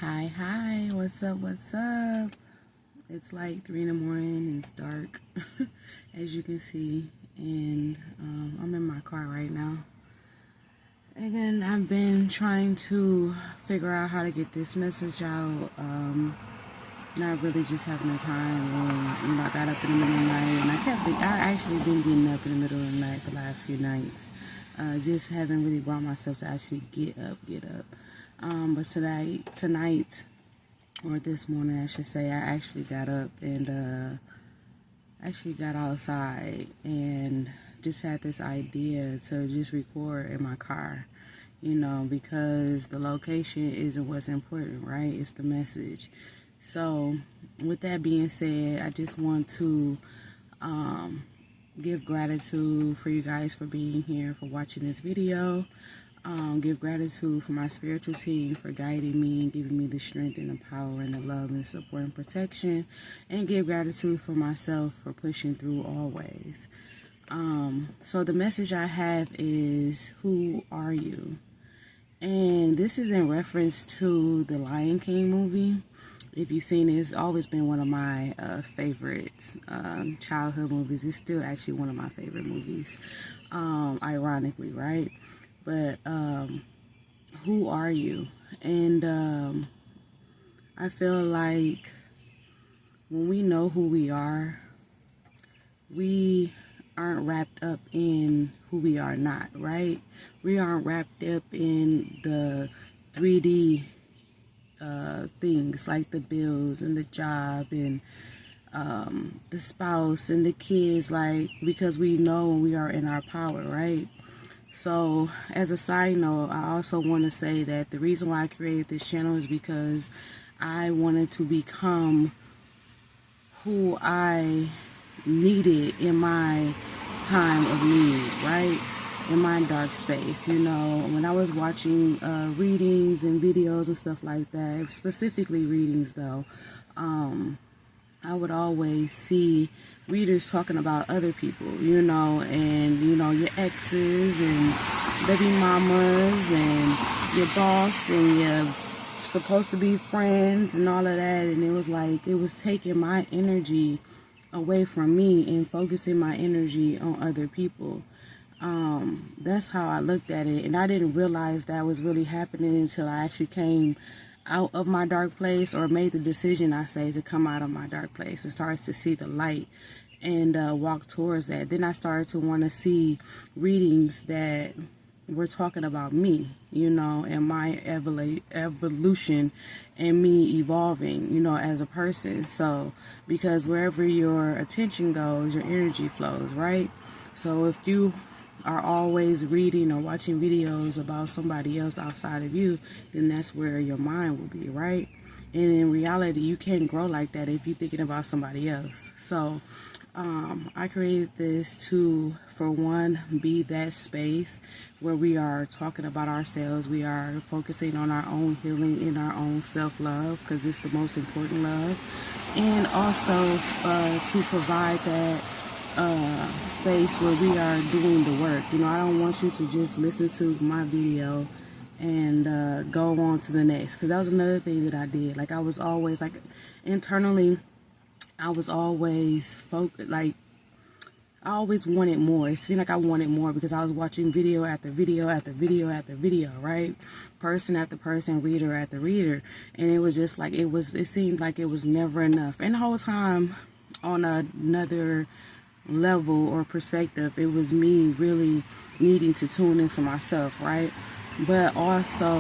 Hi, what's up, It's like 3 in the morning and it's dark, as you can see, and I'm in my car right now. Again, I've been trying to figure out how to get this message out, not really just having the time, and, I got up in the middle of the night, and I actually been getting up in the middle of the night the last few nights, just haven't really brought myself to actually get up. But tonight, or this morning, I should say, I actually got up and actually got outside and just had this idea to just record in my car, because the location isn't what's important, right? It's the message. So, with that being said, I just want to give gratitude for you guys for being here, for watching this video. Give gratitude for my spiritual team for guiding me and giving me the strength and the power and the love and support and protection. And give gratitude for myself for pushing through always. So the message I have is, who are you? And this is in reference to the Lion King movie. If you've seen it, it's always been one of my favorite childhood movies. It's still actually one of my favorite movies, ironically, right? But who are you? And I feel like when we know who we are, we aren't wrapped up in who we are not, right? We aren't wrapped up in the 3D things like the bills and the job and the spouse and the kids, like, because we know we are in our power, right? So, as a side note, I also want to say that the reason why I created this channel is because I wanted to become who I needed in my time of need, right? In my dark space, when I was watching readings and videos and stuff like that, specifically readings though, I would always see readers talking about other people, and, your exes and baby mamas and your boss and your supposed to be friends and all of that. And it was like, it was taking my energy away from me and focusing my energy on other people. That's how I looked at it. And I didn't realize that was really happening until I actually came out of my dark place, or made the decision, I say, to come out of my dark place and started to see the light and walk towards that. Then I started to want to see readings that were talking about me, and my evolution and me evolving, as a person. So, because wherever your attention goes, your energy flows, right? So if you are always reading or watching videos about somebody else outside of you, then that's where your mind will be, right? And in reality, you can't grow like that if you're thinking about somebody else. So I created this to, for one, be that space where we are talking about ourselves. We are focusing on our own healing and our own self-love, because it's the most important love. And also to provide that space where we are doing the work. I don't want you to just listen to my video and go on to the next, because that was another thing that I did. Like, I was always, like, internally, I was always focused, like, I always wanted more. It seemed like I wanted more because I was watching video after video after video after video, right? Person after person, reader after reader. And it was just like, it seemed like it was never enough. And the whole time, on another level or perspective, it was me really needing to tune into myself, right? But also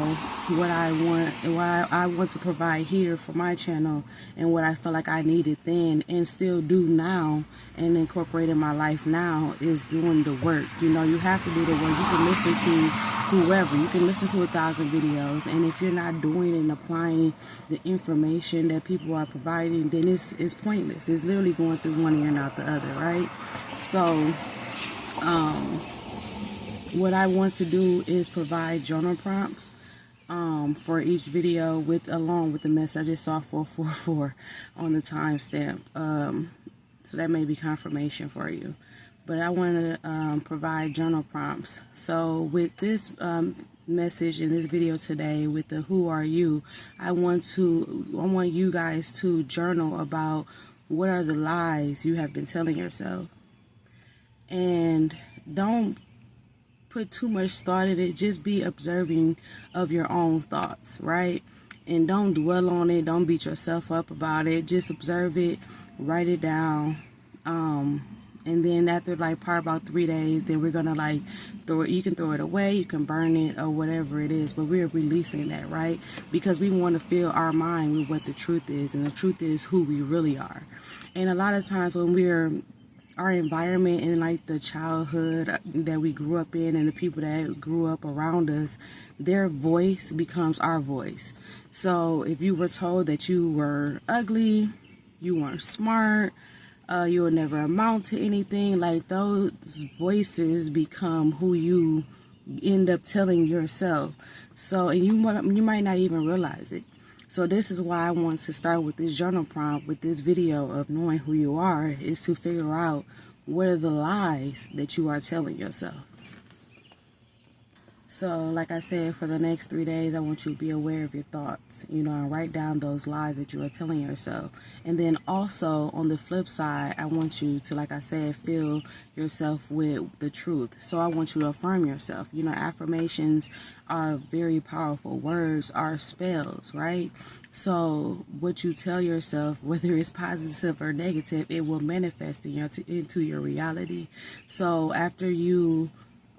what I want to provide here for my channel, and what I felt like I needed then and still do now and incorporate in my life now, is doing the work. You have to do the work. You can listen to whoever, you can listen to 1,000 videos, and if you're not doing and applying the information that people are providing, then it's pointless. It's literally going through one ear and out the other, right? So what I want to do is provide journal prompts for each video along with the message. I just saw 444 on the timestamp, so that may be confirmation for you. But I want to provide journal prompts. So with this message in this video today with the who are you. I want you guys to journal about what are the lies you have been telling yourself. And don't put too much thought in it. Just be observing of your own thoughts, right? And don't dwell on it. Don't beat yourself up about it. Just observe it, write it down. And then after like probably about 3 days, then we're gonna like throw it. You can throw it away, you can burn it, or whatever it is. But we're releasing that, right? Because we want to fill our mind with what the truth is, and the truth is who we really are. And a lot of times when our environment and like the childhood that we grew up in and the people that grew up around us, their voice becomes our voice. So if you were told that you were ugly, you weren't smart, you will never amount to anything, like those voices become who you end up telling yourself. So, and you might not even realize it. So this is why I want to start with this journal prompt, with this video of knowing who you are, is to figure out what are the lies that you are telling yourself. So like I said, for the next 3 days, I want you to be aware of your thoughts, and write down those lies that you are telling yourself. And then also on the flip side, I want you to, like I said, fill yourself with the truth. So I want you to affirm yourself. Affirmations are very powerful. Words are spells, right? So what you tell yourself, whether it's positive or negative, it will manifest into your reality. So after you,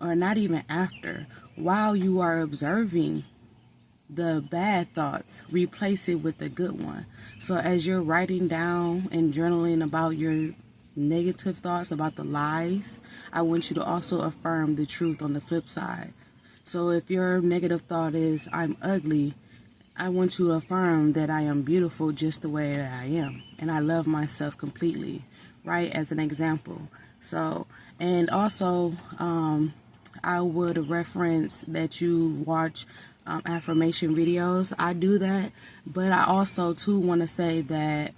or not even after, while you are observing the bad thoughts, replace it with the good one. So as you're writing down and journaling about your negative thoughts, about the lies, I want you to also affirm the truth on the flip side. So if your negative thought is, I'm ugly, I want to affirm that I am beautiful just the way that I am. And I love myself completely, right? As an example. So, and also, I would reference that you watch affirmation videos. I do that, but I also too want to say that,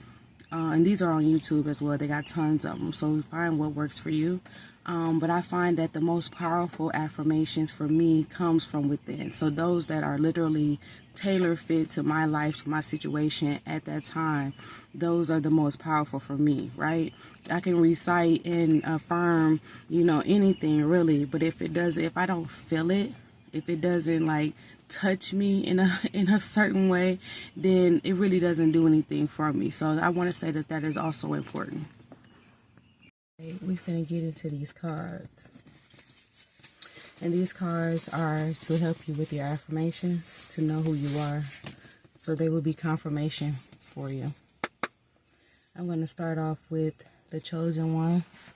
and these are on YouTube as well. They got tons of them, so find what works for you. But I find that the most powerful affirmations for me comes from within. So those that are literally tailor fit to my life, to my situation at that time, those are the most powerful for me, right? I can recite and affirm, anything really, but if I don't feel it, if it doesn't like touch me in a certain way, then it really doesn't do anything for me. So I want to say that is also important. We finna get into these cards. And these cards are to help you with your affirmations, to know who you are. So they will be confirmation for you. I'm going to start off with the Chosen Ones.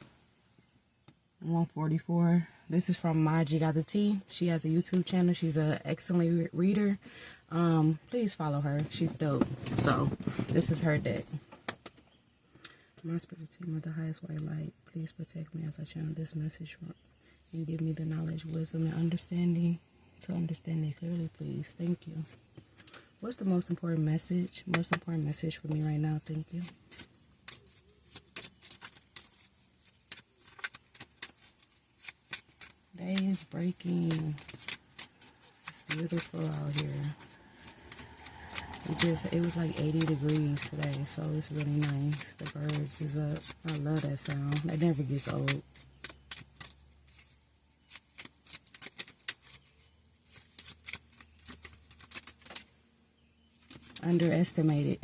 144. This is from Maji Got the Tea. She has a YouTube channel. She's an excellent reader. Please follow her. She's dope. So this is her deck. My spirit team with the highest white light, please protect me as I channel this message and give me the knowledge, wisdom, and understanding to understand it clearly, please. Thank you. What's the most important message? Most important message for me right now. Thank you. Day is breaking. It's beautiful out here. It was like 80 degrees today, so it's really nice. The birds is up. I love that sound. That never gets old. Underestimated.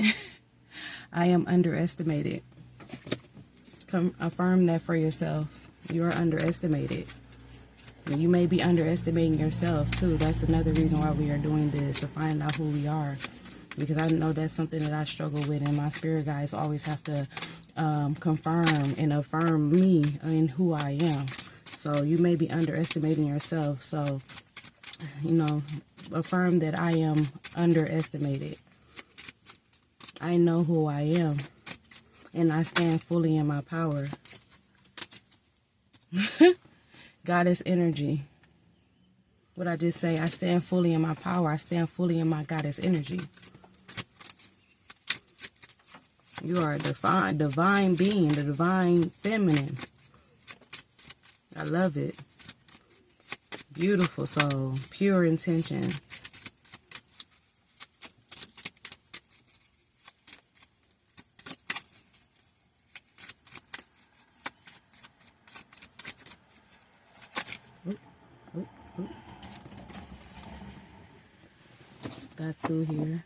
I am underestimated. Come affirm that for yourself. You are underestimated. You may be underestimating yourself too. That's another reason why we are doing this, to find out who we are. Because I know that's something that I struggle with, and my spirit guides always have to confirm and affirm me in who I am. So you may be underestimating yourself. So, affirm that I am underestimated. I know who I am, and I stand fully in my power. Goddess energy. What I just say, I stand fully in my power. I stand fully in my goddess energy. You are a divine being, the divine feminine. I love it. Beautiful soul. Pure intentions. Oop, oop, oop. Got two here.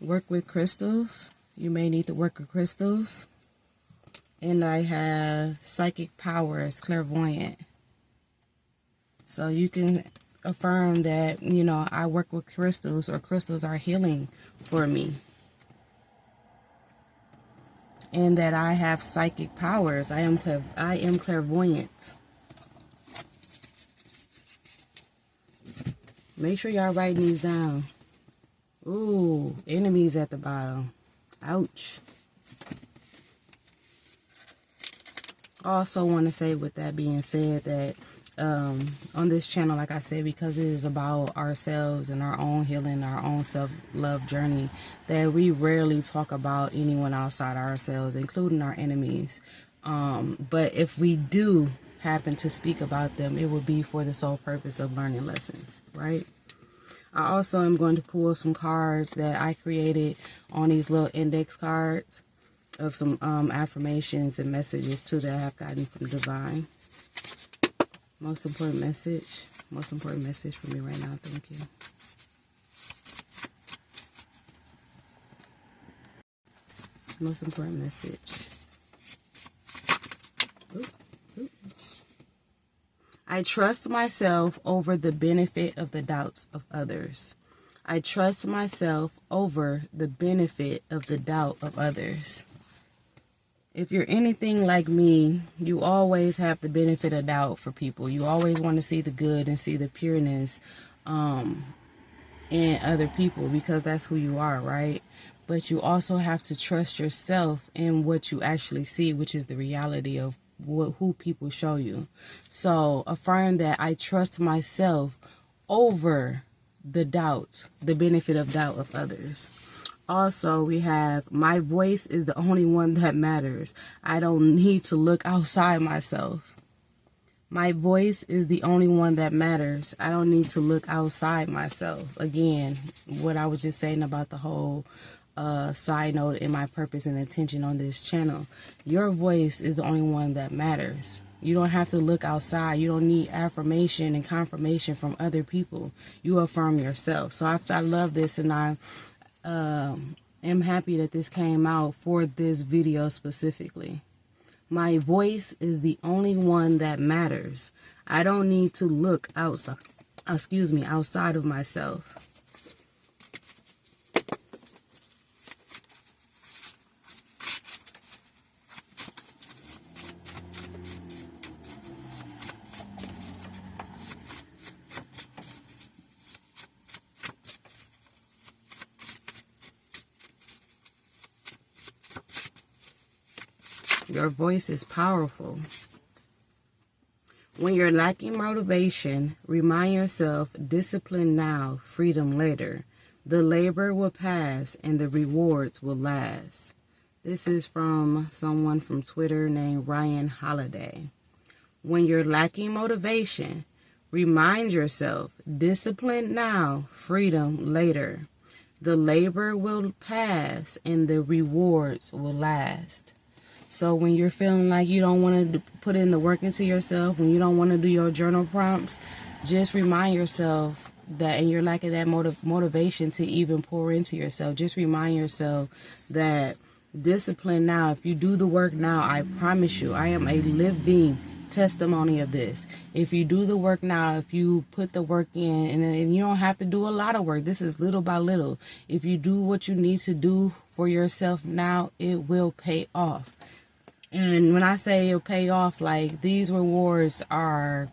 Work with crystals. You may need to work with crystals. And I have psychic powers, clairvoyant. So you can affirm that, you know, I work with crystals, or crystals are healing for me. And that I have psychic powers. I am clairvoyant. Make sure y'all writing these down. Ooh, enemies at the bottom. Ouch. Also want to say, with that being said, that on this channel, like I said, because it is about ourselves and our own healing, our own self-love journey, that we rarely talk about anyone outside ourselves, including our enemies. But if we do happen to speak about them, it would be for the sole purpose of learning lessons, right? I also am going to pull some cards that I created on these little index cards of some affirmations and messages too that I have gotten from Divine. Most important message for me right now. Thank you. Most important message. Oop, oop. I trust myself over the benefit of the doubts of others. I trust myself over the benefit of the doubt of others. If you're anything like me, you always have the benefit of doubt for people. You always want to see the good and see the pureness in other people, because that's who you are, right? But you also have to trust yourself in what you actually see, which is the reality of who people show you. So affirm that I trust myself over the doubt, the benefit of doubt of others. Also, we have, my voice is the only one that matters. I don't need to look outside myself. My voice is the only one that matters. I don't need to look outside myself. Again, what I was just saying about the whole side note in my purpose and intention on this channel. Your voice is the only one that matters. You don't have to look outside. You don't need affirmation and confirmation from other people. You affirm yourself. So I love this, and I am happy that this came out for this video specifically. My voice is the only one that matters. I don't need to look outside of myself. Your voice is powerful. When you're lacking motivation, remind yourself, discipline now, freedom later. The labor will pass and the rewards will last. This is from someone from Twitter named Ryan Holiday. When you're lacking motivation, remind yourself, discipline now, freedom later. The labor will pass and the rewards will last. So when you're feeling like you don't want to put in the work into yourself, when you don't want to do your journal prompts, just remind yourself that, and you're lacking that motivation to even pour into yourself, just remind yourself that discipline now. If you do the work now, I promise you, I am a living testimony of this. If you do the work now, if you put the work in, and you don't have to do a lot of work, this is little by little. If you do what you need to do for yourself now, it will pay off. And when I say it'll pay off, like, these rewards are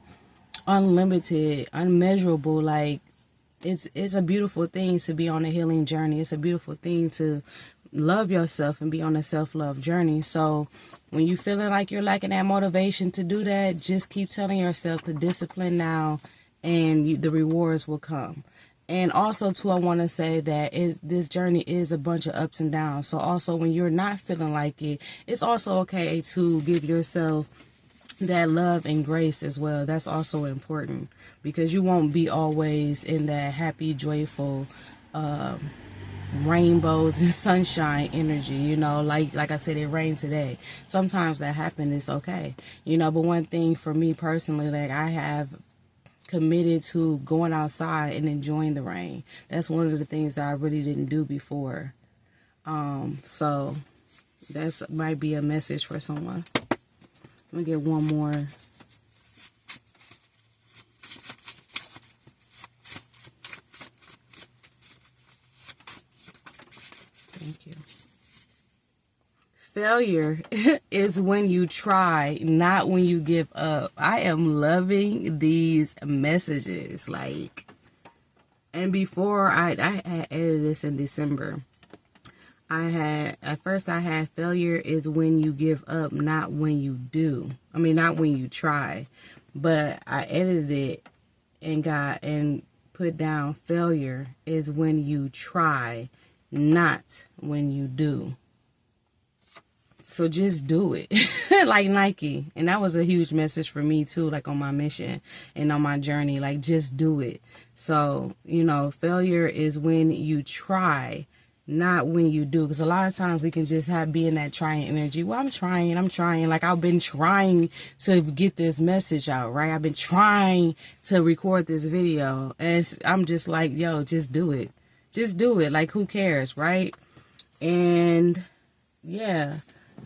unlimited, unmeasurable. Like, it's a beautiful thing to be on a healing journey. It's a beautiful thing to love yourself and be on a self-love journey. So when you're feeling like you're lacking that motivation to do that, just keep telling yourself to discipline now, and the rewards will come. And also, too, I want to say that this journey is a bunch of ups and downs. So also, when you're not feeling like it, it's also okay to give yourself that love and grace as well. That's also important, because you won't be always in that happy, joyful, rainbows and sunshine energy, like I said, it rained today. Sometimes that happens, it's okay, but one thing for me personally, like, I have committed to going outside and enjoying the rain. That's one of the things that I really didn't do before. So that's might be a message for someone. Let me get one more. Thank you. Failure is when you try, not when you give up. I am loving these messages. Like, and before I had edited this in December. At first I had failure is when you give up, not when you do. I mean, not when you try. But I edited it and put down failure is when you try, not when you do. So just do it. Like Nike. And that was a huge message for me too, like on my mission and on my journey. Like, just do it. So, failure is when you try, not when you do. Because a lot of times we can just be in that trying energy. Well, I'm trying. Like, I've been trying to get this message out, right? I've been trying to record this video. And I'm just like, yo, just do it. Just do it. Like, who cares, right? And yeah,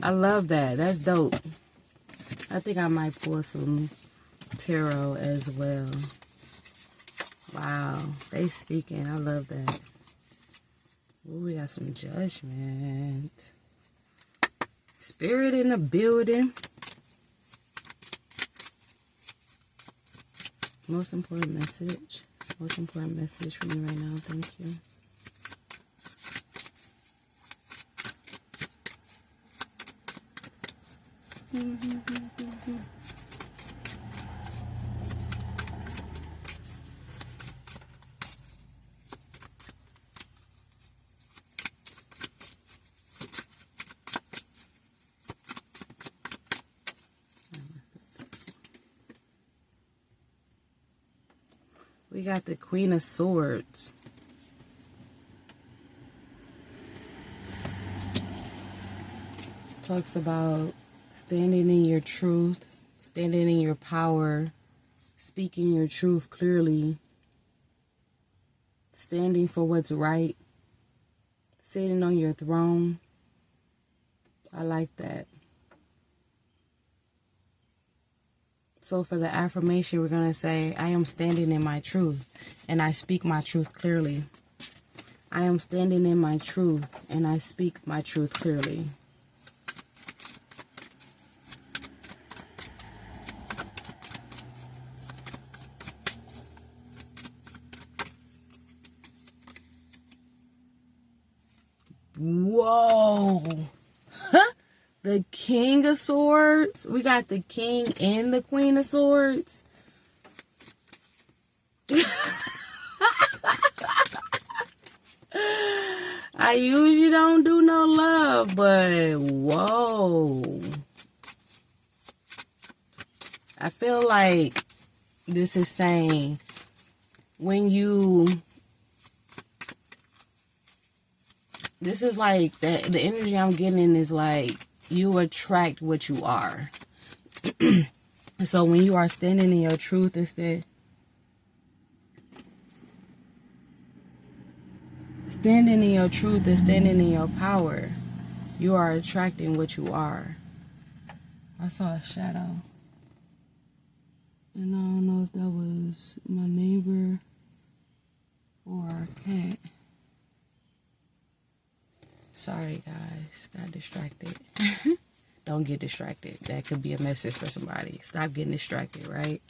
I love that. That's dope. I think I might pull some tarot as well. Wow. They speaking. I love that. Ooh, we got some judgment. Spirit in the building. Most important message. Most important message for me right now. Thank you. We got the Queen of Swords. Talks about standing in your truth, standing in your power, speaking your truth clearly, standing for what's right, sitting on your throne. I like that. So for the affirmation, we're going to say, I am standing in my truth, and I speak my truth clearly. I am standing in my truth, and I speak my truth clearly. Whoa! The King of Swords. We got the King and the Queen of Swords. I usually don't do no love, but whoa. I feel like this is saying this is like the energy I'm getting is like you attract what you are. So when you are standing in your truth instead, standing in your truth and standing in your power, you are attracting what you are. I saw a shadow. And I don't know if that was my neighbor or our cat. Sorry, guys. Got distracted. Don't get distracted. That could be a message for somebody. Stop getting distracted, right?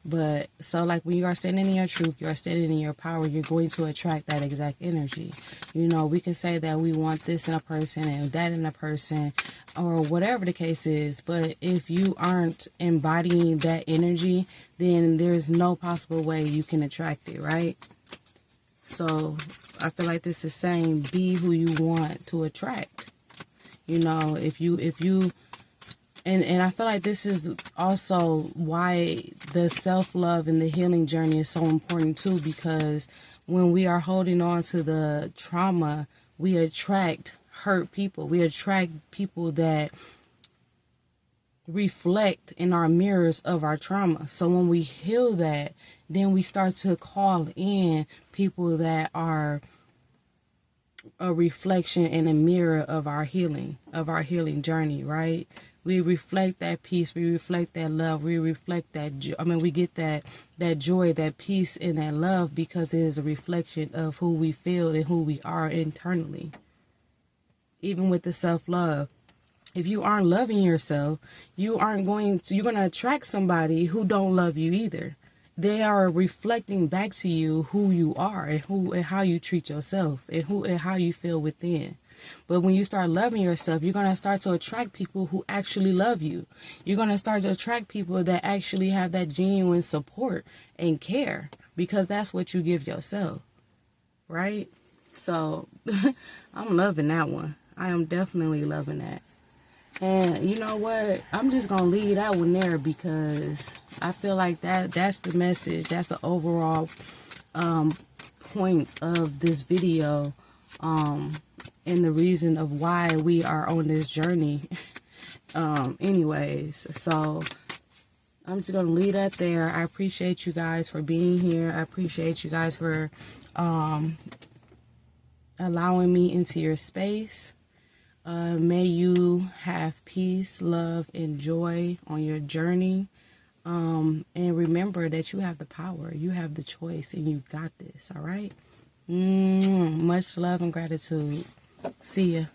But so like when you are standing in your truth, you are standing in your power, you're going to attract that exact energy. We can say that we want this in a person and that in a person or whatever the case is. But if you aren't embodying that energy, then there's no possible way you can attract it, right? So I feel like this is saying be who you want to attract. If you And I feel like this is also why the self-love and the healing journey is so important too, because when we are holding on to the trauma, we attract hurt people. We attract people that reflect in our mirrors of our trauma. So when we heal that, then we start to call in people that are a reflection and a mirror of our healing journey, right? We reflect that peace, we reflect that love, we reflect that we get that joy, that peace, and that love, because it is a reflection of who we feel and who we are internally. Even with the self-love, if you aren't loving yourself, you're going to attract somebody who don't love you either. They are reflecting back to you who you are and how you treat yourself and how you feel within. But when you start loving yourself, you're going to start to attract people who actually love you. You're going to start to attract people that actually have that genuine support and care, because that's what you give yourself, right? So I'm loving that one. I am definitely loving that. And you know what? I'm just going to leave that one there, because I feel like that's the message. That's the overall point of this video, and the reason of why we are on this journey. Anyways, so I'm just going to leave that there. I appreciate you guys for being here. I appreciate you guys for allowing me into your space. May you have peace, love, and joy on your journey. And remember that you have the power, you have the choice, and you got this, all right? Much love and gratitude. See ya.